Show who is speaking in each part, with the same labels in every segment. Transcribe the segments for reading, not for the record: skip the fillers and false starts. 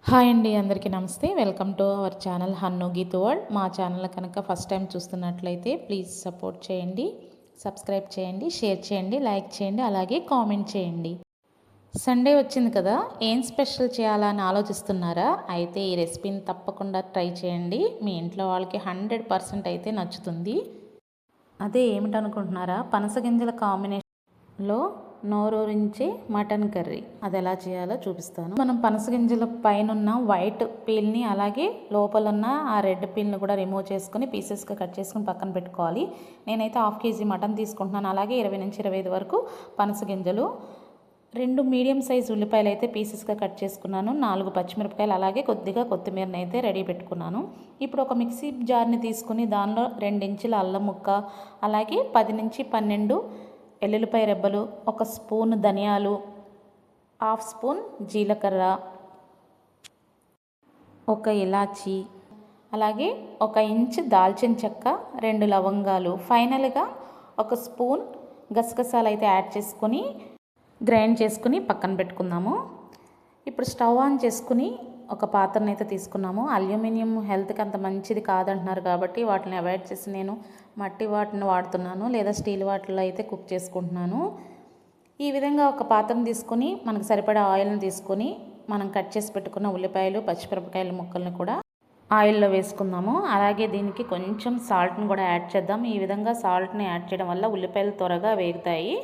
Speaker 1: Hi అండి, అందరికీ నమస్తే. Welcome to our channel Hannu Geet world. మా ఛానల్ కనుక ఫస్ట్ టైం చూస్తున్నట్లయితే ప్లీజ్ సపోర్ట్ చేయండి, సబ్స్క్రైబ్ చేయండి, షేర్ చేయండి, లైక్ చేయండి, అలాగే కామెంట్ చేయండి. సండే వచ్చింది కదా, ఏం స్పెషల్ చేయాలా అని ఆలోచిస్తున్నారా? అయితే ఈ రెసిపీని తప్పకుండా ట్రై చేయండి. మీ ఇంట్లో వాళ్ళకి 100% అయితే నచ్చుతుంది. అదే ఏమిటనుకుంటున్నారా? పనసగింజల కాంబినేషన్లో నోరూరించే మటన్ కర్రీ. అది ఎలా చేయాలో చూపిస్తాను. మనం పనసగింజల పైన ఉన్న వైట్ పీల్ని అలాగే లోపల ఉన్న ఆ రెడ్ పీల్ని కూడా రిమూవ్ చేసుకుని పీసెస్గా కట్ చేసుకుని పక్కన పెట్టుకోవాలి. నేనైతే 1/2 kg మటన్ తీసుకుంటున్నాను. అలాగే 20 నుంచి 25 వరకు పనసగింజలు, 2 మీడియం సైజ్ ఉల్లిపాయలు అయితే పీసెస్గా కట్ చేసుకున్నాను, 4 పచ్చిమిరపకాయలు, అలాగే కొద్దిగా కొత్తిమీరని అయితే రెడీ పెట్టుకున్నాను. ఇప్పుడు ఒక మిక్సీ జార్ని తీసుకుని దానిలో 2 ఇంచుల అల్లం ముక్క, అలాగే 10 నుంచి 12 ఎల్లుల్లిపాయ రెబ్బలు, 1 స్పూన్ ధనియాలు, 1/2 స్పూన్ జీలకర్ర, 1 ఇలాచి, అలాగే 1 ఇంచు దాల్చిన చెక్క, 2 లవంగాలు, ఫైనల్గా 1 స్పూన్ గసగసాలు అయితే యాడ్ చేసుకొని గ్రైండ్ చేసుకుని పక్కన పెట్టుకుందాము. ఇప్పుడు స్టవ్ ఆన్ చేసుకుని ఒక పాత్రను అయితే తీసుకున్నాము. అల్యూమినియం హెల్త్కి అంత మంచిది కాదంటున్నారు కాబట్టి వాటిని అవాయిడ్ చేసి నేను మట్టి వాటిని వాడుతున్నాను, లేదా స్టీల్ వాటిలో అయితే కుక్ చేసుకుంటున్నాను. ఈ విధంగా ఒక పాత్రను తీసుకొని మనకు సరిపడా ఆయిల్ని తీసుకొని మనం కట్ చేసి పెట్టుకున్న ఉల్లిపాయలు, పచ్చిమిరపకాయల ముక్కల్ని కూడా ఆయిల్లో వేసుకుందాము. అలాగే దీనికి కొంచెం సాల్ట్ని కూడా యాడ్ చేద్దాం. ఈ విధంగా సాల్ట్ని యాడ్ చేయడం వల్ల ఉల్లిపాయలు త్వరగా వేగుతాయి.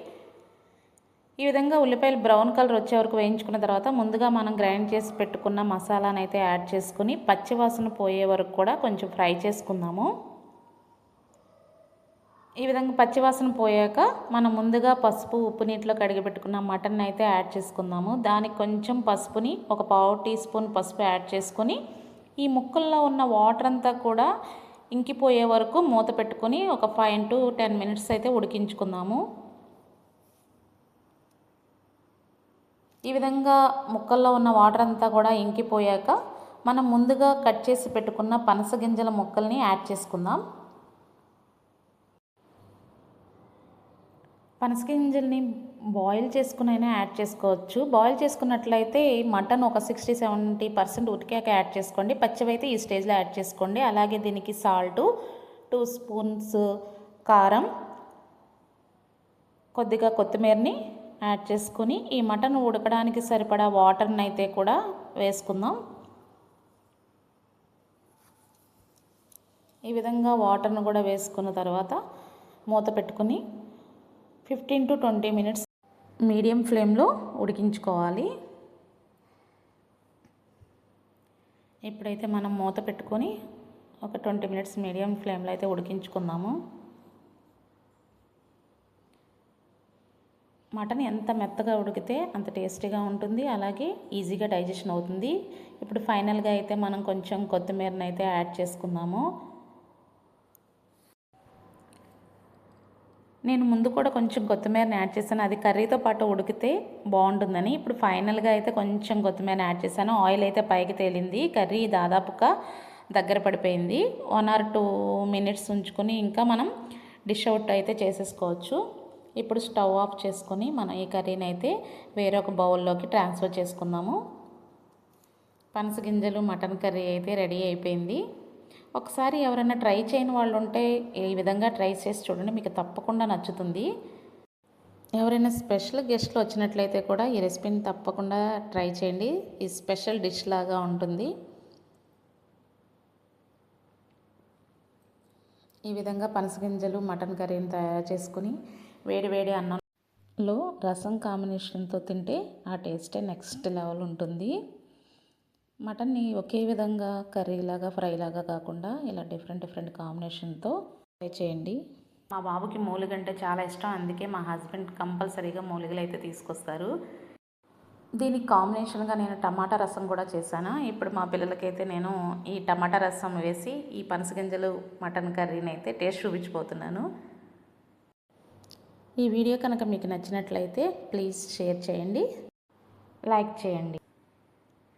Speaker 1: ఈ విధంగా ఉల్లిపాయలు బ్రౌన్ కలర్ వచ్చే వరకు వేయించుకున్న తర్వాత ముందుగా మనం గ్రైండ్ చేసి పెట్టుకున్న మసాలాను అయితే యాడ్ చేసుకుని పచ్చివాసన పోయే వరకు కూడా కొంచెం ఫ్రై చేసుకుందాము. ఈ విధంగా పచ్చివాసన పోయాక మనం ముందుగా పసుపు, ఉప్పు నీటిలో కడిగి పెట్టుకున్న మటన్ అయితే యాడ్ చేసుకుందాము. దానికి కొంచెం పసుపుని, 1/4 టీ స్పూన్ పసుపు యాడ్ చేసుకొని ఈ ముక్కల్లో ఉన్న వాటర్ అంతా కూడా ఇంకిపోయే వరకు మూత పెట్టుకొని ఒక 5 to 10 minutes అయితే ఉడికించుకుందాము. ఈ విధంగా ముక్కల్లో ఉన్న వాటర్ అంతా కూడా ఇంకిపోయాక మనం ముందుగా కట్ చేసి పెట్టుకున్న పనసగింజల ముక్కల్ని యాడ్ చేసుకుందాం. పనసగింజల్ని బాయిల్ చేసుకునైనా యాడ్ చేసుకోవచ్చు. బాయిల్ చేసుకున్నట్లయితే మటన్ ఒక 60-70% ఉడికాక యాడ్ చేసుకోండి. పచ్చివైతే ఈ స్టేజ్లో యాడ్ చేసుకోండి. అలాగే దీనికి సాల్టు, 2 స్పూన్స్ కారం, కొద్దిగా కొత్తిమీరని యాడ్ చేసుకుని ఈ మటన్ ఉడకడానికి సరిపడా వాటర్ని అయితే కూడా వేసుకుందాం. ఈ విధంగా వాటర్ను కూడా వేసుకున్న తర్వాత మూత పెట్టుకుని 15 to 20 minutes మీడియం ఫ్లేమ్లో ఉడికించుకోవాలి. ఇప్పుడైతే మనం మూత పెట్టుకొని ఒక 20 minutes మీడియం ఫ్లేమ్లో అయితే ఉడికించుకుందాము. మటన్ ఎంత మెత్తగా ఉడికితే అంత టేస్టీగా ఉంటుంది, అలాగే ఈజీగా డైజెషన్ అవుతుంది. ఇప్పుడు ఫైనల్గా అయితే మనం కొంచెం కొత్తిమీరని అయితే యాడ్ చేసుకుందాము. నేను ముందు కూడా కొంచెం కొత్తిమీరని యాడ్ చేశాను, అది కర్రీతో పాటు ఉడికితే బాగుంటుందని. ఇప్పుడు ఫైనల్గా అయితే కొంచెం కొత్తిమీరని యాడ్ చేశాను. ఆయిల్ అయితే పైకి తేలింది, కర్రీ దాదాపుగా దగ్గర పడిపోయింది. 1 or 2 minutes ఉంచుకొని ఇంకా మనం డిష్ అవుట్ అయితే చేసేసుకోవచ్చు. ఇప్పుడు స్టవ్ ఆఫ్ చేసుకొని మనం ఈ కర్రీని అయితే వేరొక బౌల్లోకి ట్రాన్స్ఫర్ చేసుకుందాము. పనసగింజలు మటన్ కర్రీ అయితే రెడీ అయిపోయింది. ఒకసారి ఎవరైనా ట్రై చేయని వాళ్ళు ఉంటే ఈ విధంగా ట్రై చేసి చూడండి, మీకు తప్పకుండా నచ్చుతుంది. ఎవరైనా స్పెషల్ గెస్ట్లు వచ్చినట్లయితే కూడా ఈ రెసిపీని తప్పకుండా ట్రై చేయండి. ఈ స్పెషల్ డిష్ లాగా ఉంటుంది. ఈ విధంగా పనసగింజలు మటన్ కర్రీని తయారు చేసుకుని వేడి వేడి అన్నంలో రసం కాంబినేషన్తో తింటే ఆ టేస్టే నెక్స్ట్ లెవెల్ ఉంటుంది. మటన్ని ఒకే విధంగా కర్రీలాగా, ఫ్రైలాగా కాకుండా ఇలా డిఫరెంట్ కాంబినేషన్తో ట్రై చేయండి. మా బాబుకి మూలిగంటే చాలా ఇష్టం, అందుకే మా హస్బెండ్ కంపల్సరీగా మూలిగలు అయితే తీసుకొస్తారు. దీనికి కాంబినేషన్గా నేను టమాటా రసం కూడా చేశాను. ఇప్పుడు మా పిల్లలకైతే నేను ఈ టమాటా రసం వేసి ఈ పనసగింజలు మటన్ కర్రీని అయితే టేస్ట్ చూపించిపోతున్నాను. ఈ వీడియో కనుక మీకు నచ్చినట్లయితే ప్లీజ్ షేర్ చేయండి, లైక్ చేయండి.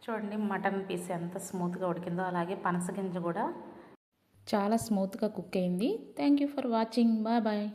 Speaker 1: చూడండి మటన్ పీస్ ఎంత స్మూత్గా ఉడికిందో, అలాగే పనసగింజ కూడా చాలా స్మూత్గా కుక్ అయింది. Thank you for watching. Bye bye.